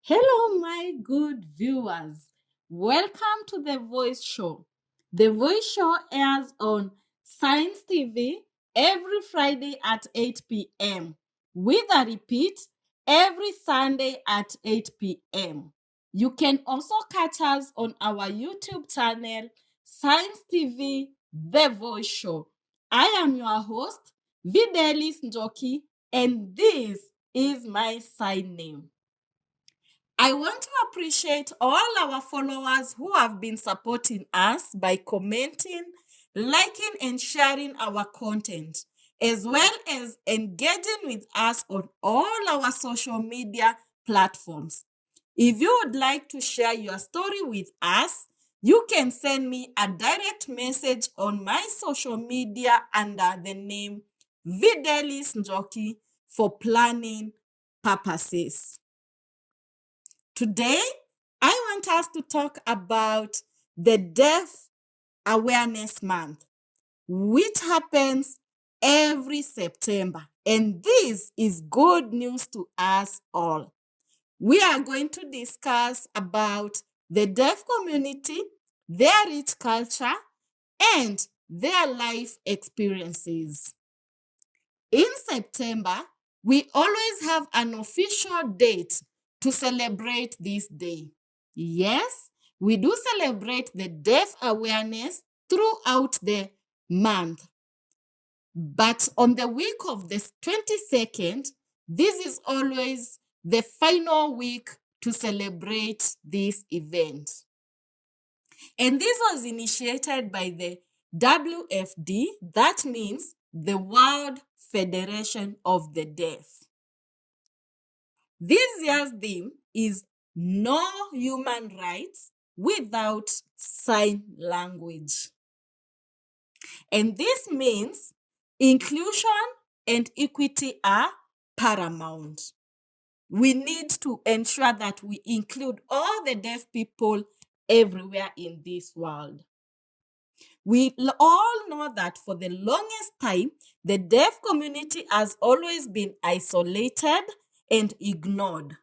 Hello, my good viewers. Welcome to The Voice Show. The Voice Show airs on Science TV every Friday at 8 p.m. with a repeat every Sunday at 8 p.m. You can also catch us on our YouTube channel, Science TV The Voice Show. I am your host, Videlis Njoki, and this is my sign name. I want to appreciate all our followers who have been supporting us by commenting, liking, and sharing our content, as well as engaging with us on all our social media platforms. If you would like to share your story with us, you can send me a direct message on my social media under the name Videlis Njoki for planning purposes. Today, I want us to talk about the Deaf Awareness Month, which happens every September. And this is good news to us all. We are going to discuss about the deaf community, their rich culture, and their life experiences. In September, we always have an official date to celebrate this day. Yes, we do celebrate the deaf awareness throughout the month. But on the week of the 22nd, this is always the final week to celebrate this event. And this was initiated by the WFD, that means the World Federation of the Deaf. This year's theme is No Human Rights Without Sign Language. And this means inclusion and equity are paramount. We need to ensure that we include all the deaf people everywhere in this world. We all know that for the longest time, the deaf community has always been isolated and ignored.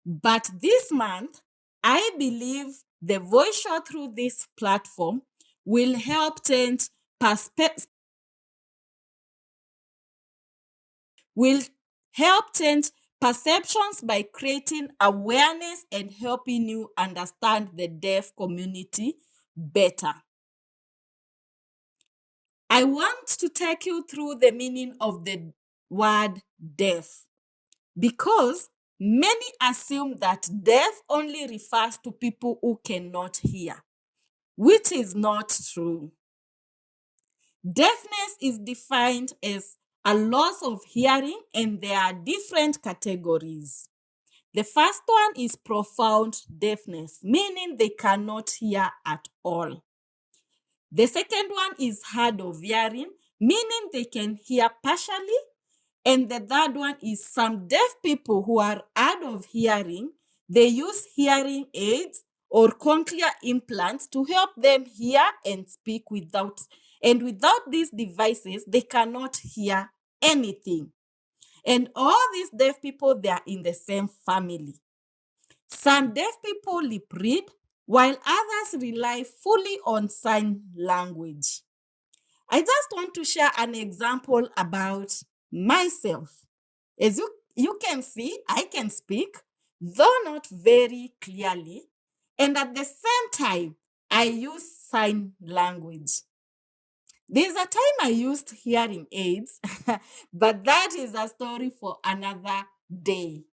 But this month, I believe the voice show through this platform will help change perceptions by creating awareness and helping you understand the deaf community better. I want to take you through the meaning of the word deaf because many assume that deaf only refers to people who cannot hear, which is not true. Deafness is defined as a loss of hearing, and there are different categories. The first one is profound deafness, meaning they cannot hear at all. The second one is hard of hearing, meaning they can hear partially. And the third one is some deaf people who are hard of hearing, they use hearing aids or cochlear implants to help them hear and speak without these devices, they cannot hear anything. And all these deaf people, they are in the same family. Some deaf people lip read, while others rely fully on sign language. I just want to share an example about myself. As you can see, I can speak, though not very clearly, and at the same time, I use sign language. There's a time I used hearing aids, but that is a story for another day.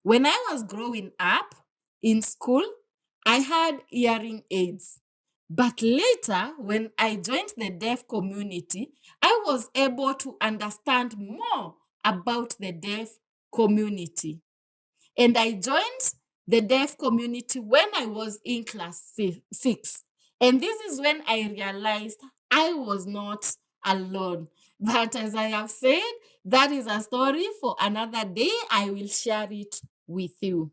When I was growing up in school, I had hearing aids. But later, when I joined the deaf community, I was able to understand more about the deaf community. And I joined the deaf community when I was in class 6. And this is when I realized I was not alone. But as I have said, that is a story for another day. I will share it with you.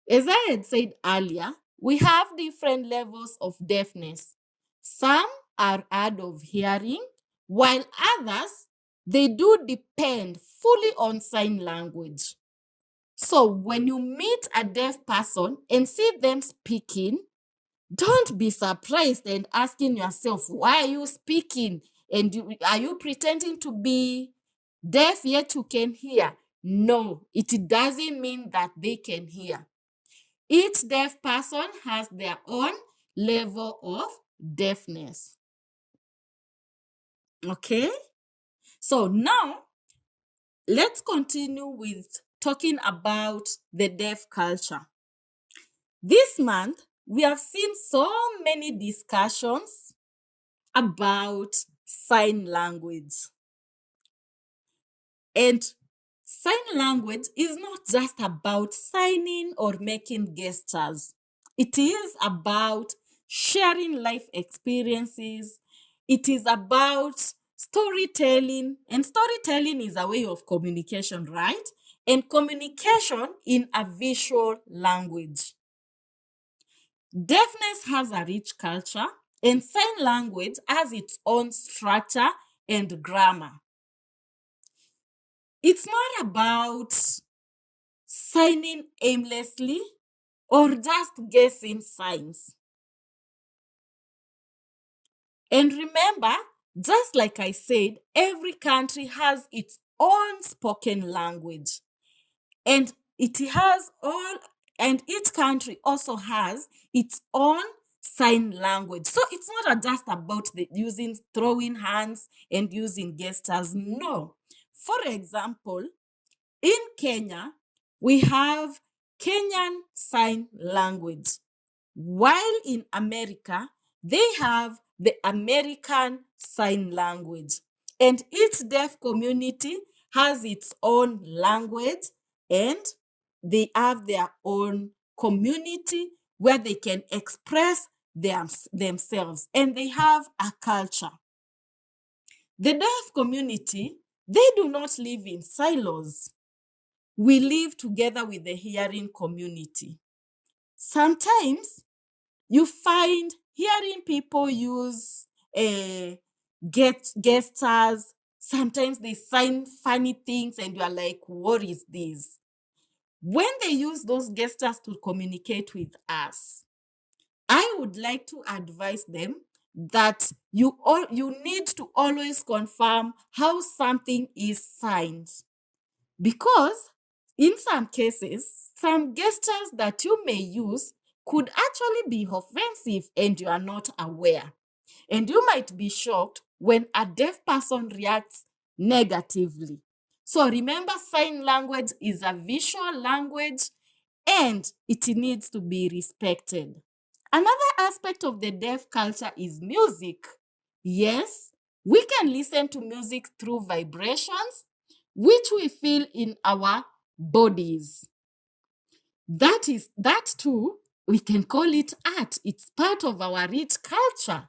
As I had said earlier, we have different levels of deafness. Some are hard of hearing, while others, they do depend fully on sign language. So when you meet a deaf person and see them speaking, don't be surprised and asking yourself, why are you speaking? And are you pretending to be deaf yet you can hear? No, it doesn't mean that they can hear. Each deaf person has their own level of deafness. Okay? So now let's continue with talking about the deaf culture. This month, we have seen so many discussions about sign language. And sign language is not just about signing or making gestures. It is about sharing life experiences. It is about storytelling. And storytelling is a way of communication, right? And communication in a visual language. Deafness has a rich culture, and sign language has its own structure and grammar. It's not about signing aimlessly or just guessing signs. And remember, just like I said, every country has its own spoken language. And each country also has its own sign language. So it's not just about throwing hands and using gestures. No. For example, in Kenya, we have Kenyan Sign Language, while in America, they have the American Sign Language. And each deaf community has its own language, and they have their own community where they can express themselves, and they have a culture. The deaf community, they do not live in silos. We live together with the hearing community. Sometimes you find hearing people use gestures. Sometimes they sign funny things and you are like, what is this? When they use those gestures to communicate with us, I would like to advise them that you need to always confirm how something is signed. Because in some cases, some gestures that you may use could actually be offensive and you are not aware. And you might be shocked when a deaf person reacts negatively. So remember, sign language is a visual language and it needs to be respected. Another aspect of the deaf culture is music. Yes, we can listen to music through vibrations, which we feel in our bodies. That too, we can call it art. It's part of our rich culture.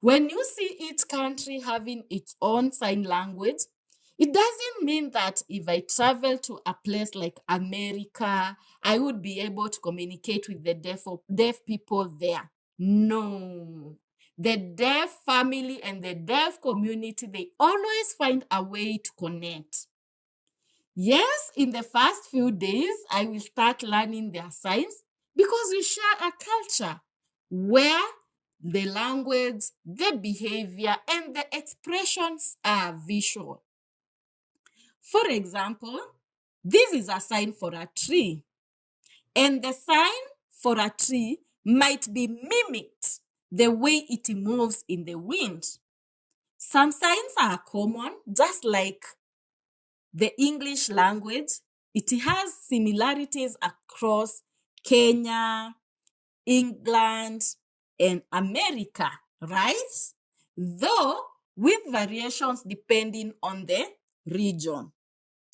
When you see each country having its own sign language, it doesn't mean that if I travel to a place like America, I would be able to communicate with the deaf people there. No. The deaf family and the deaf community, they always find a way to connect. Yes, in the first few days, I will start learning their signs because we share a culture where the language, the behavior, and the expressions are visual. For example, this is a sign for a tree, and the sign for a tree might be mimicked the way it moves in the wind. Some signs are common, just like the English language. It has similarities across Kenya, England, and America, right? Though with variations depending on the region.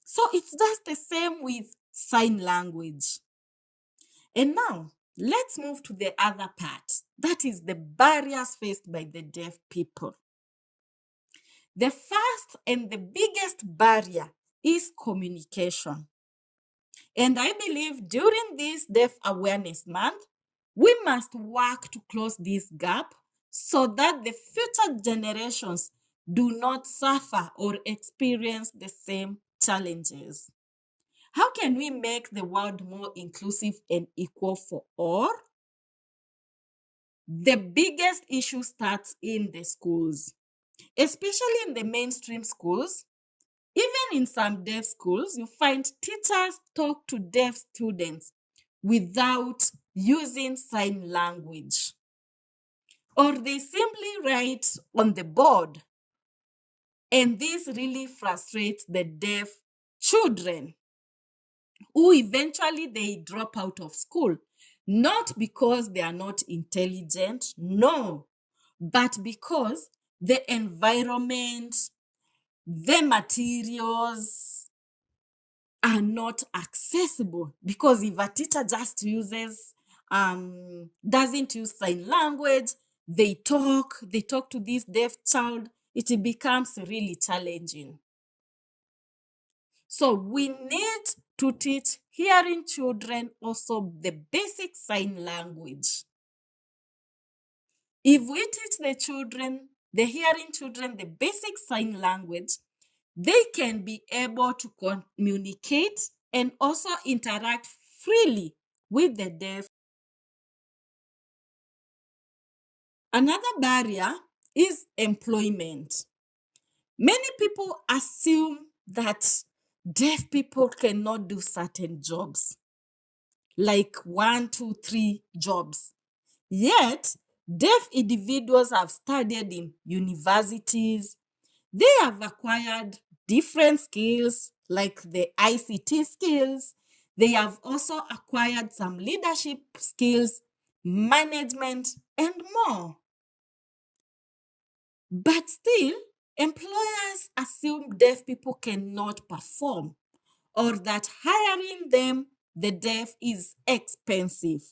So it's just the same with sign language. And now, let's move to the other part. That is the barriers faced by the deaf people. The first and the biggest barrier is communication. And I believe during this Deaf Awareness Month, we must work to close this gap so that the future generations do not suffer or experience the same challenges. How can we make the world more inclusive and equal for all? The biggest issue starts in the schools, especially in the mainstream schools. Even in some deaf schools, you find teachers talk to deaf students without using sign language, or they simply write on the board. And this really frustrates the deaf children, who eventually they drop out of school, not because they are not intelligent, no, but because the environment, the materials are not accessible. Because if a teacher just doesn't use sign language, they talk to this deaf child, it becomes really challenging. So we need to teach hearing children also the basic sign language. If we teach the hearing children, the basic sign language, they can be able to communicate and also interact freely with the deaf. Another barrier is employment. Many people assume that deaf people cannot do certain jobs, like 1, 2, 3 jobs. Yet, deaf individuals have studied in universities. They have acquired different skills like the ICT skills. They have also acquired some leadership skills, management, and more. But still, employers assume deaf people cannot perform, or that hiring them, the deaf, is expensive.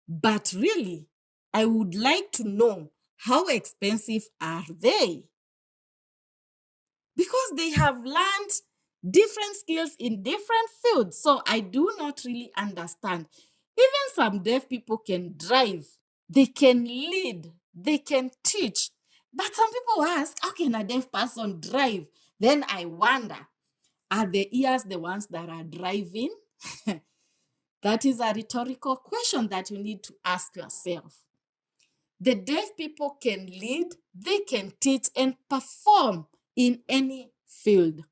But really, I would like to know, how expensive are they? Because they have learned different skills in different fields. So I do not really understand. Even some deaf people can drive, they can lead, they can teach. But some people ask, how can a deaf person drive? Then I wonder, are the ears the ones that are driving? That is a rhetorical question that you need to ask yourself. The deaf people can lead, they can teach and perform in any field.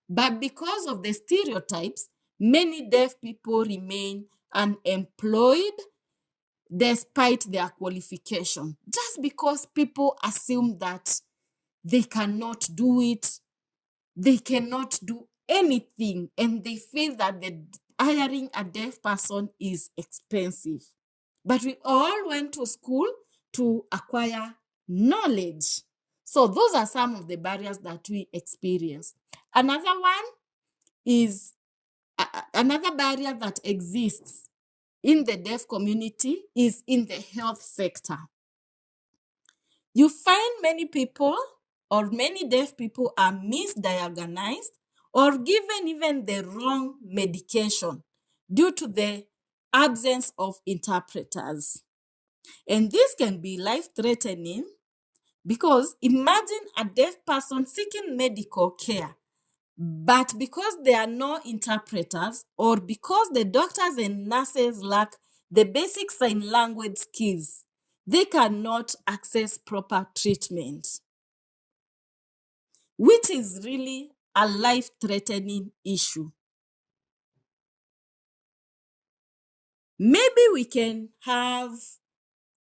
But because of the stereotypes, many deaf people remain unemployed despite their qualification, just because people assume that they cannot do it, they cannot do anything, and they feel that hiring a deaf person is expensive. But we all went to school to acquire knowledge. So those are some of the barriers that we experience. Another one is another barrier that exists in the deaf community is in the health sector. You find many people or many deaf people are misdiagnosed or given even the wrong medication due to the absence of interpreters. And this can be life-threatening, because imagine a deaf person seeking medical care, but because there are no interpreters, or because the doctors and nurses lack the basic sign language skills, they cannot access proper treatment, which is really a life-threatening issue. Maybe we can have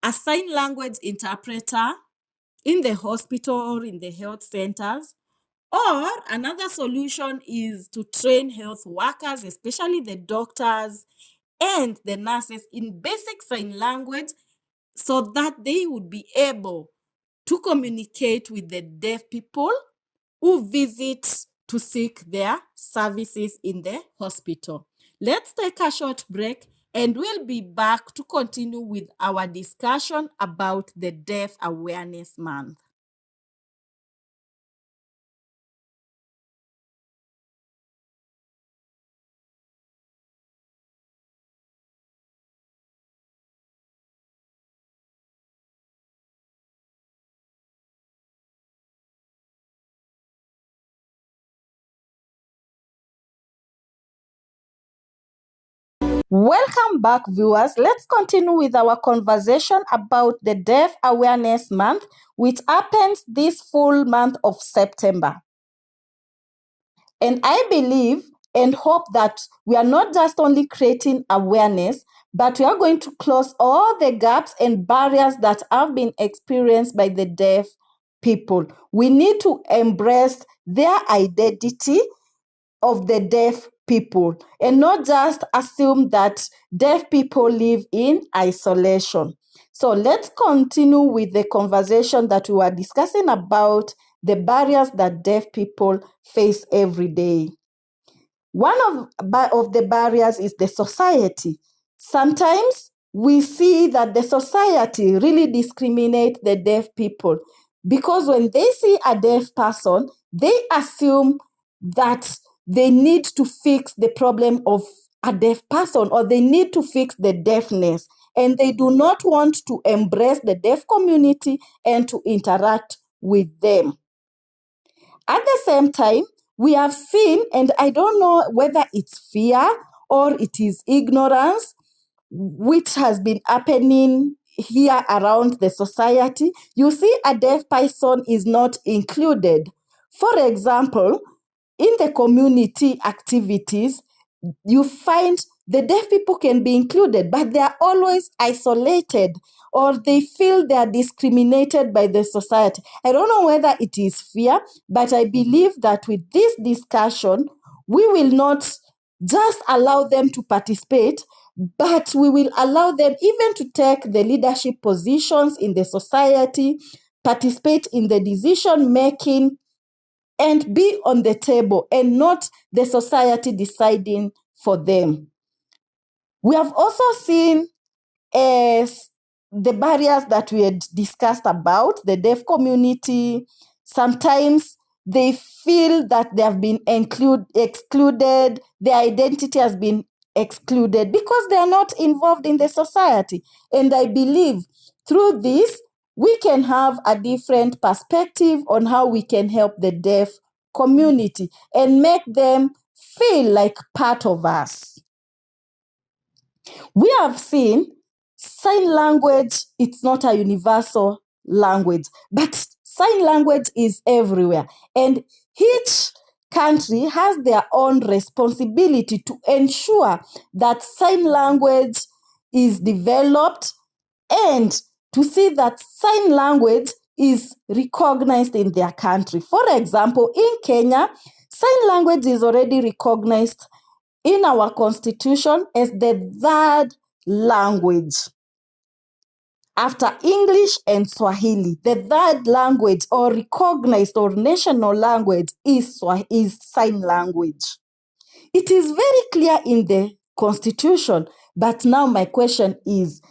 a sign language interpreter in the hospital or in the health centers. Or another solution is to train health workers, especially the doctors and the nurses, in basic sign language, so that they would be able to communicate with the deaf people who visit to seek their services in the hospital. Let's take a short break and we'll be back to continue with our discussion about the Deaf Awareness Month. Welcome back, viewers. Let's continue with our conversation about the Deaf Awareness Month, which happens this full month of September. And I believe and hope that we are not just only creating awareness, but we are going to close all the gaps and barriers that have been experienced by the deaf people. We need to embrace their identity of the deaf people and not just assume that deaf people live in isolation. So let's continue with the conversation that we were discussing about the barriers that deaf people face every day. One of the barriers is the society. Sometimes we see that the society really discriminates the deaf people because when they see a deaf person, they assume that they need to fix the problem of a deaf person or they need to fix the deafness, and they do not want to embrace the deaf community and to interact with them. At the same time, we have seen, and I don't know whether it's fear or it is ignorance, which has been happening here around the society. You see, a deaf person is not included. For example, in the community activities, you find the deaf people can be included, but they are always isolated or they feel they are discriminated by the society. I don't know whether it is fear, but I believe that with this discussion, we will not just allow them to participate, but we will allow them even to take the leadership positions in the society, participate in the decision making, and be on the table and not the society deciding for them. We have also seen the barriers that we had discussed about, the deaf community. Sometimes they feel that they have been excluded, their identity has been excluded because they are not involved in the society. And I believe through this, we can have a different perspective on how we can help the deaf community and make them feel like part of us. We have seen sign language, it's not a universal language, but sign language is everywhere. And each country has their own responsibility to ensure that sign language is developed and to see that sign language is recognized in their country. For example, in Kenya, sign language is already recognized in our constitution as the third language. After English and Swahili, the third language or recognized or national language is sign language. It is very clear in the constitution, but now my question is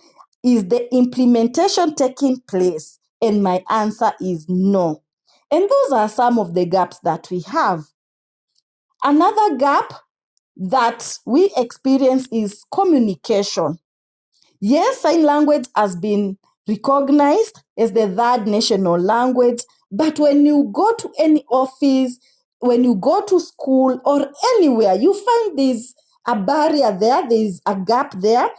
the implementation taking place? And my answer is no. And those are some of the gaps that we have. Another gap that we experience is communication. Yes, sign language has been recognized as the third national language, but when you go to any office, when you go to school or anywhere, you find there's a barrier there, there's a gap there.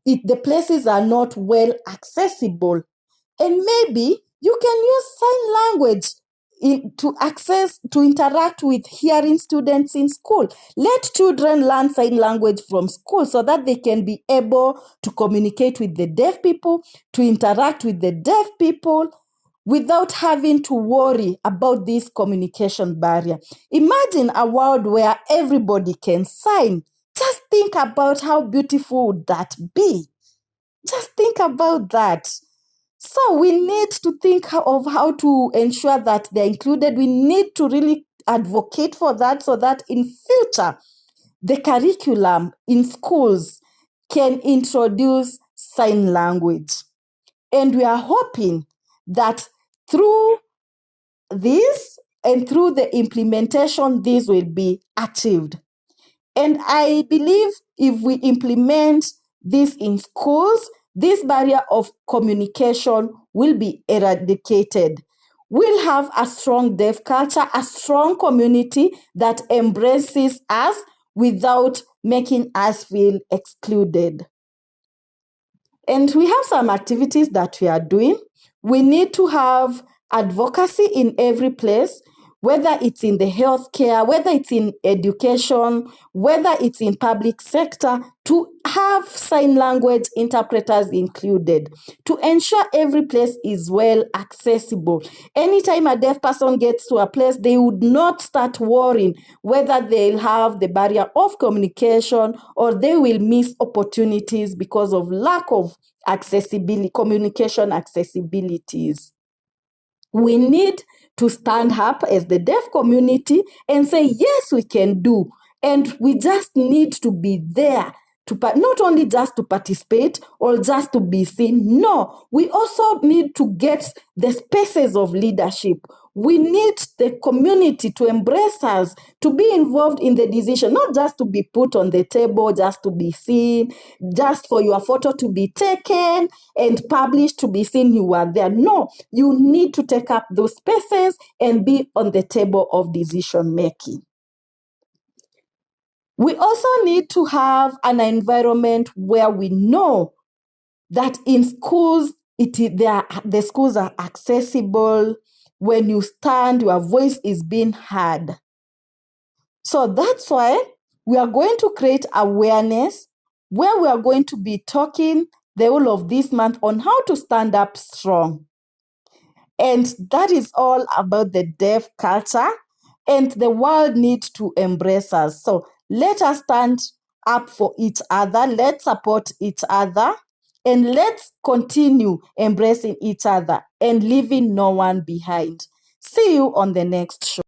The places are not well accessible. And maybe you can use sign language to interact with hearing students in school. Let children learn sign language from school so that they can be able to communicate with the deaf people, to interact with the deaf people without having to worry about this communication barrier. Imagine a world where everybody can sign. Just think about how beautiful would that be. Just think about that. So we need to think of how to ensure that they're included. We need to really advocate for that so that in future, the curriculum in schools can introduce sign language. And we are hoping that through this and through the implementation, this will be achieved. And I believe if we implement this in schools, this barrier of communication will be eradicated. We'll have a strong deaf culture, a strong community that embraces us without making us feel excluded. And we have some activities that we are doing. We need to have advocacy in every place, whether it's in the healthcare, whether it's in education, whether it's in public sector, to have sign language interpreters included to ensure every place is well accessible. Anytime a deaf person gets to a place, they would not start worrying whether they'll have the barrier of communication or they will miss opportunities because of lack of accessibility, communication accessibilities. We need to stand up as the deaf community and say, yes, we can do. And we just need to be there to not only just to participate or just to be seen. No, we also need to get the spaces of leadership. We need the community to embrace us, to be involved in the decision, not just to be put on the table, just to be seen, just for your photo to be taken and published to be seen you are there. No, you need to take up those spaces and be on the table of decision making. We also need to have an environment where we know that in schools, the schools are accessible. When you stand, your voice is being heard. So that's why we are going to create awareness where we are going to be talking the whole of this month on how to stand up strong. And that is all about the deaf culture, and the world needs to embrace us. So let us stand up for each other, let's support each other, and let's continue embracing each other and leaving no one behind. See you on the next show.